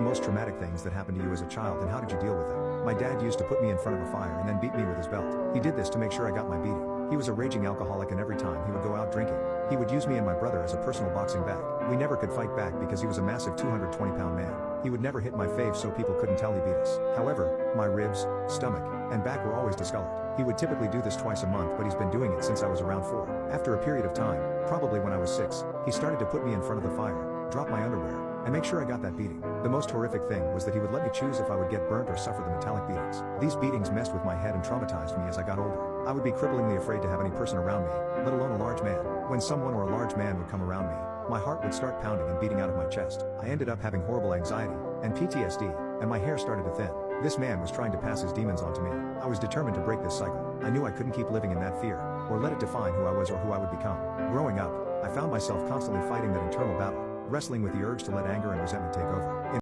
most traumatic things that happened to you as a child, and how did you deal with them? My dad used to put me in front of a fire and then beat me with his belt. He did this to make sure I got my beating. He was a raging alcoholic, and every time he would go out drinking, he would use me and my brother as a personal boxing bag. We never could fight back because he was a massive 220-pound man. He would never hit my face so people couldn't tell he beat us. However, my ribs, stomach, and back were always discolored. He would typically do this twice a month, but he's been doing it since I was around 4. After a period of time, probably when I was 6, he started to put me in front of the fire, drop my underwear, and make sure I got that beating. The most horrific thing was that he would let me choose if I would get burnt or suffer the metallic beatings. These beatings messed with my head and traumatized me as I got older. I would be cripplingly afraid to have any person around me, let alone a large man. When someone or a large man would come around me, my heart would start pounding and beating out of my chest. I ended up having horrible anxiety and PTSD, and my hair started to thin. This man was trying to pass his demons onto me. I was determined to break this cycle. I knew I couldn't keep living in that fear, or let it define who I was or who I would become. Growing up, I found myself constantly fighting that internal battle, wrestling with the urge to let anger and resentment take over.